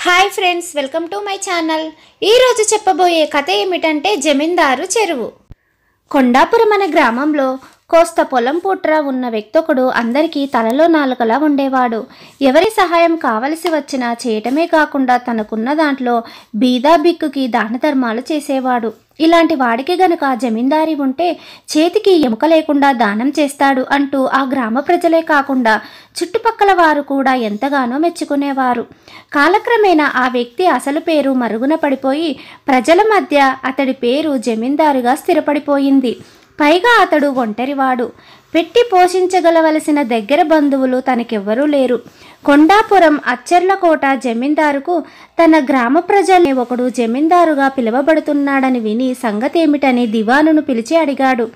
Hi friends, welcome to my channel. ఈరోజు చెప్పబోయే కథ ఏమిటంటే జమీందారు చెరువు. కొండాపురం అనే గ్రామంలో కోస్త పొలం పుట్ర ఉన్న వ్యక్తొకడు అందరికీ తలలో నాలుకలా ఉండేవాడు. ఎవరి సహాయం కావలసి వచ్చినా చేయటమే కాకుండా తనకున్న దాంట్లో బీదా బిక్కుకి దాన ధర్మాలు చేసేవాడు. ఇలాంటి వాడికి గనక జమీందారి ఉంటే చేతికి ఎముక లేకుండా దానం చేస్తాడు అంటూ ఆ గ్రామ ప్రజలే కాకుండా చుట్టుపక్కల వారు కూడా ఎంతగానో మెచ్చుకునేవారు. కాలక్రమేణా ఆ వ్యక్తి అసలు పేరు మరుగున పడిపోయి ప్రజల మధ్య అతడి పేరు జమీందారుగా స్థిరపడిపోయింది. పైగా అతడు ఒంటరివాడు. పెట్టి పోషించగలవలసిన దగ్గర బంధువులు తనకెవ్వరూ లేరు. కొండాపురం అచ్చర్లకోట జమీందారుకు తన గ్రామ ప్రజల్ని ఒకడు జమీందారుగా పిలువబడుతున్నాడని విని సంగతేమిటని దివానును పిలిచి అడిగాడు.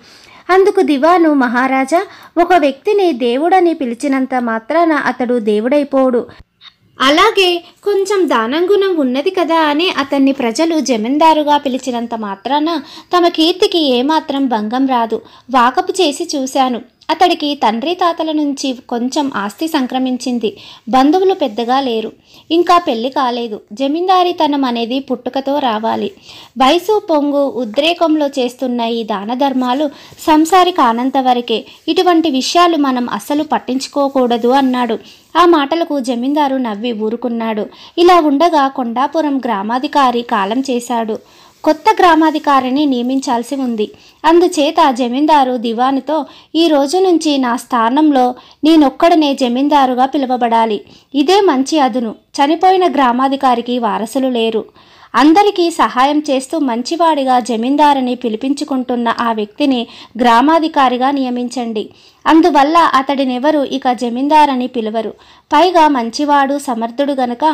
అందుకు దివాను, మహారాజా, ఒక వ్యక్తిని దేవుడని పిలిచినంత మాత్రాన అతడు దేవుడైపోడు. అలాగే కొంచెం దానంగుణం ఉన్నది కదా అని అతన్ని ప్రజలు జమీందారుగా పిలిచినంత మాత్రాన తమ కీర్తికి ఏమాత్రం భంగం రాదు. వాకపు చేసి చూశాను. అతడికి తండ్రి తాతల నుంచి కొంచెం ఆస్తి సంక్రమించింది. బంధువులు పెద్దగా లేరు. ఇంకా పెళ్లి కాలేదు. జమీందారీతనం అనేది పుట్టుకతో రావాలి. వయసు పొంగు ఉద్రేకంలో చేస్తున్న ఈ దాన ధర్మాలు సంసారి కానంత వరకే. ఇటువంటి విషయాలు మనం అస్సలు పట్టించుకోకూడదు అన్నాడు. ఆ మాటలకు జమీందారు నవ్వి ఊరుకున్నాడు. ఇలా ఉండగా కొండాపురం గ్రామాధికారి కాలం చేశాడు. కొత్త గ్రామాధికారిని నియమించాల్సి ఉంది. అందుచేత జమీందారు దివానుతో, ఈ రోజు నుంచి నా స్థానంలో నేనొక్కడనే జమీందారుగా పిలువబడాలి. ఇదే మంచి అదును. చనిపోయిన గ్రామాధికారికి వారసులు లేరు. అందరికీ సహాయం చేస్తూ మంచివాడిగా జమీందారుని పిలిపించుకుంటున్న ఆ వ్యక్తిని గ్రామాధికారిగా నియమించండి. అందువల్ల అతడినెవరు ఇక జమీందారని పిలవరు. పైగా మంచివాడు, సమర్థుడు గనక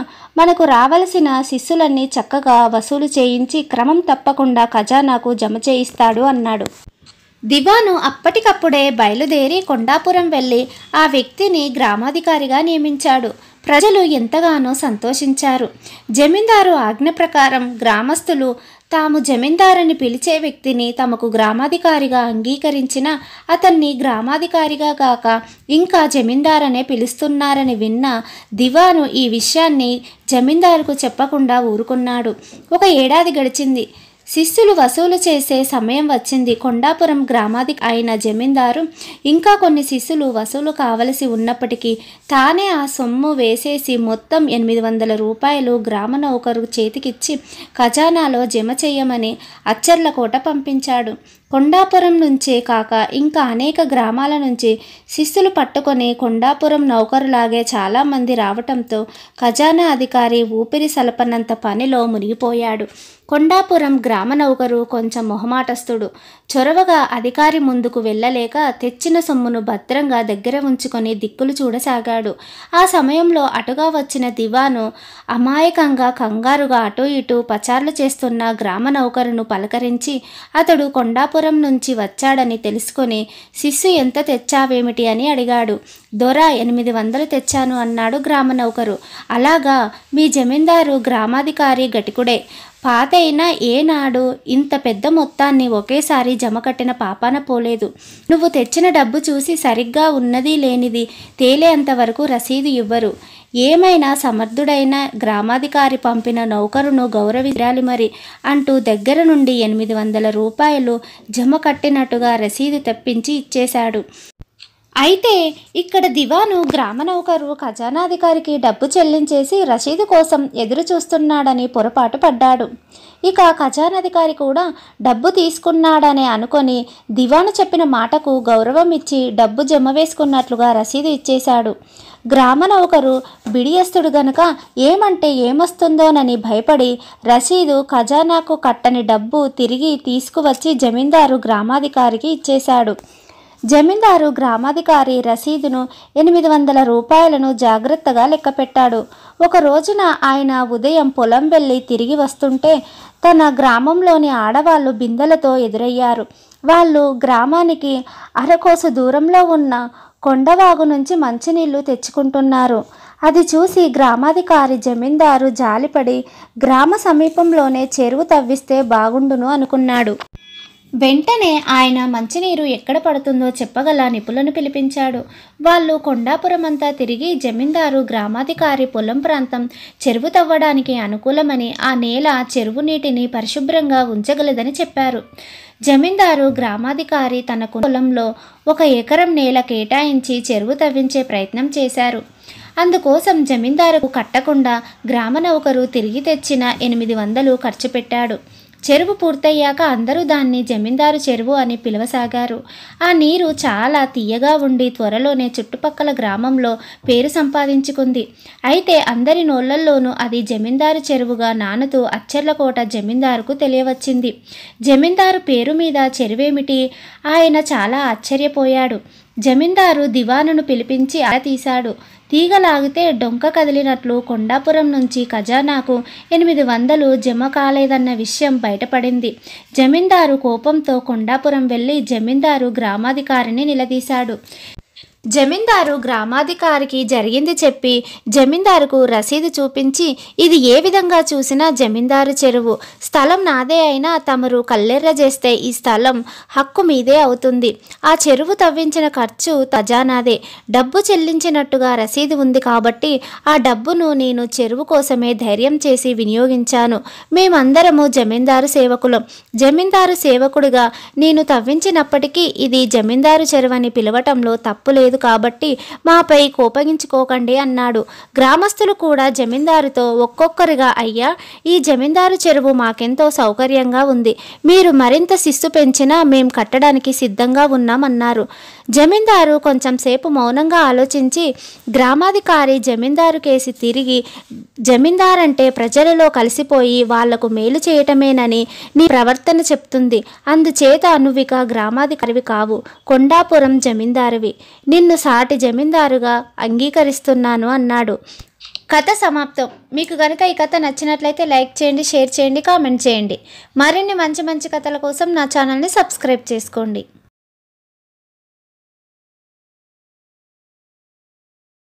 మనకు రావలసిన శిస్సులన్నీ చక్కగా వసూలు చేయించి క్రమం తప్పకుండా ఖజానాకు జమ చేయిస్తాడు అన్నాడు. దివాను అప్పటికప్పుడే బయలుదేరి కొండాపురం వెళ్ళి ఆ వ్యక్తిని గ్రామాధికారిగా నియమించాడు. ప్రజలు ఎంతగానో సంతోషించారు. జమీందారు ఆజ్ఞ ప్రకారం గ్రామస్తులు తాము జమీందారుని పిలిచే వ్యక్తిని తమకు గ్రామాధికారిగా అంగీకరించిన అతన్ని గ్రామాధికారిగా కాక ఇంకా జమీందారనే పిలుస్తున్నారని విన్న దివాను ఈ విషయాన్ని జమీందారుకు చెప్పకుండా ఊరుకున్నాడు. 1 ఏడాది గడిచింది. శిస్సులు వసూలు చేసే సమయం వచ్చింది. కొండాపురం గ్రామాధికారి అయిన జమీందారు ఇంకా కొన్ని శిస్సులు వసూలు కావలసి ఉన్నప్పటికీ తానే ఆ సొమ్ము వేసేసి మొత్తం 800 రూపాయలు గ్రామ నౌకరు చేతికిచ్చి ఖజానాలో జమ చేయమని అచ్చర్లకోట పంపించాడు. కొండాపురం నుంచే కాక ఇంకా అనేక గ్రామాల నుంచి శిస్సులు పట్టుకొని కొండాపురం నౌకరులాగే చాలామంది రావటంతో ఖజానా అధికారి ఊపిరి సలపనంత పనిలో మునిగిపోయాడు. కొండాపురం గ్రామ నౌకరు కొంచెం మొహమాటస్తుడు. చొరవగా అధికారి ముందుకు వెళ్ళలేక తెచ్చిన సొమ్మును భద్రంగా దగ్గర ఉంచుకొని దిక్కులు చూడసాగాడు. ఆ సమయంలో అటుగా వచ్చిన దివాను అమాయకంగా కంగారుగా అటూ ఇటూ పచార్లు చేస్తున్న గ్రామ నౌకరును పలకరించి అతడు కొండాపురం నుంచి వచ్చాడని తెలుసుకొని, శిస్సు ఎంత తెచ్చావేమిటి అని అడిగాడు. దొర 800 తెచ్చాను అన్నాడు గ్రామ నౌకరు. అలాగా, మీ జమీందారు గ్రామాధికారి గటికుడే. పాతైనా ఏనాడు ఇంత పెద్ద మొత్తాన్ని ఒకేసారి జమ కట్టిన పాపాన పోలేదు. నువ్వు తెచ్చిన డబ్బు చూసి సరిగ్గా ఉన్నది లేనిది తేలేంతవరకు రసీదు ఇవ్వరు. ఏమైనా సమర్థుడైన గ్రామాధికారి పంపిన నౌకరును గౌరవించాలి మరి అంటూ దగ్గర నుండి 800 రూపాయలు జమ కట్టినట్టుగా రసీదు తెప్పించి ఇచ్చేశాడు. అయితే ఇక్కడ దివాను గ్రామ నౌకరు ఖజానాధికారికి డబ్బు చెల్లించేసి రసీదు కోసం ఎదురు చూస్తున్నాడని పొరపాటు పడ్డాడు. ఇక ఖజానాధికారి కూడా డబ్బు తీసుకున్నాడనే అనుకొని దివాను చెప్పిన మాటకు గౌరవం ఇచ్చి డబ్బు జమ వేసుకున్నట్లుగా రసీదు ఇచ్చేశాడు. గ్రామ నౌకరు బిడియస్తుడు గనక ఏమంటే ఏమొస్తుందోనని భయపడి రసీదు, ఖజానాకు కట్టని డబ్బు తిరిగి తీసుకువచ్చి జమీందారు గ్రామాధికారికి ఇచ్చేశాడు. జమీందారు గ్రామాధికారి రసీదును 800 రూపాయలను జాగ్రత్తగా లెక్కపెట్టాడు. ఒక రోజున ఆయన ఉదయం పొలం వెళ్ళి తిరిగి వస్తుంటే తన గ్రామంలోని ఆడవాళ్ళు బిందెలతో ఎదురయ్యారు. వాళ్ళు గ్రామానికి అరకోసు దూరంలో ఉన్న కొండవాగు నుంచి మంచినీళ్లు తెచ్చుకుంటున్నారు. అది చూసి గ్రామాధికారి జమీందారు జాలిపడి గ్రామ సమీపంలోనే చెరువు తవ్విస్తే బాగుండును అనుకున్నాడు. వెంటనే ఆయన మంచినీరు ఎక్కడ పడుతుందో చెప్పగల నిపుణులను పిలిపించాడు. వాళ్ళు కొండాపురం అంతా తిరిగి జమీందారు గ్రామాధికారి పొలం ప్రాంతం చెరువు తవ్వడానికి అనుకూలమని, ఆ నేల చెరువు నీటిని పరిశుభ్రంగా ఉంచగలదని చెప్పారు. జమీందారు గ్రామాధికారి తన పొలంలో 1 ఎకరం నేల కేటాయించి చెరువు తవ్వించే ప్రయత్నం చేశారు. అందుకోసం జమీందారుకు కట్టకుండా గ్రామ నౌకరు తిరిగి తెచ్చిన 800 ఖర్చు పెట్టాడు. చెరువు పూర్తయ్యాక అందరూ దాన్ని జమీందారు చెరువు అని పిలవసాగారు. ఆ నీరు చాలా తీయగా ఉండి త్వరలోనే చుట్టుపక్కల గ్రామంలో పేరు సంపాదించుకుంది. అయితే అందరి నోళ్లల్లోనూ అది జమీందారు చెరువుగా నానుతూ అచ్చర్లకోట జమీందారుకు తెలియవచ్చింది. జమీందారు పేరు మీద చెరువేమిటి? ఆయన చాలా ఆశ్చర్యపోయాడు. జమీందారు దివానును పిలిపించి ఆరా తీశాడు. తీగ లాగితే డొంక కదిలినట్లు కొండాపురం నుంచి ఖజానాకు 800 జమ కాలేదన్న విషయం బయటపడింది. జమీందారు కోపంతో కొండాపురం వెళ్ళి జమీందారు గ్రామాధికారిని నిలదీశాడు. జమీందారు గ్రామాధికారికి జరిగింది చెప్పి జమీందారుకు రసీదు చూపించి, ఇది ఏ విధంగా చూసినా జమీందారు చెరువు, స్థలం నాదే అయినా తమరు కల్లెర్ర చేస్తే ఈ స్థలం హక్కు మీదే అవుతుంది. ఆ చెరువు తవ్వించిన ఖర్చు ఖజానాదే, డబ్బు చెల్లించినట్టుగా రసీదు ఉంది కాబట్టి ఆ డబ్బును నేను చెరువు కోసమే ధైర్యం చేసి వినియోగించాను. మేమందరము జమీందారు సేవకులం. జమీందారు సేవకుడిగా నేను తవ్వించినప్పటికీ ఇది జమీందారు చెరువు అని పిలవటంలో తప్పులేదు కాబట్టి మాపై కోపగించుకోకండి అన్నాడు. గ్రామస్తులు కూడా జమీందారుతో ఒక్కొక్కరిగా, అయ్యా, ఈ జమీందారు చెరువు మాకెంతో సౌకర్యంగా ఉంది, మీరు మరింత శిస్తు పెంచినా మేం కట్టడానికి సిద్ధంగా ఉన్నామన్నారు. జమీందారు కొంచెం సేపు మౌనంగా ఆలోచించి, గ్రామాధికారి జమీందారు కేసి తిరిగి, జమీందారంటే ప్రజలలో కలిసిపోయి వాళ్లకు మేలు చేయటమేనని నీ ప్రవర్తన చెప్తుంది. అందుచేత నువ్విక గ్రామాధికారివి కావు, కొండాపురం జమీందారువి. నిన్ను సాటి జమీందారుగా అంగీకరిస్తున్నాను అన్నాడు. కథ సమాప్తం. మీకు కనుక ఈ కథ నచ్చినట్లయితే లైక్ చేయండి, షేర్ చేయండి, కామెంట్ చేయండి. మరిన్ని మంచి మంచి కథల కోసం నా ఛానల్ని సబ్స్క్రైబ్ చేసుకోండి.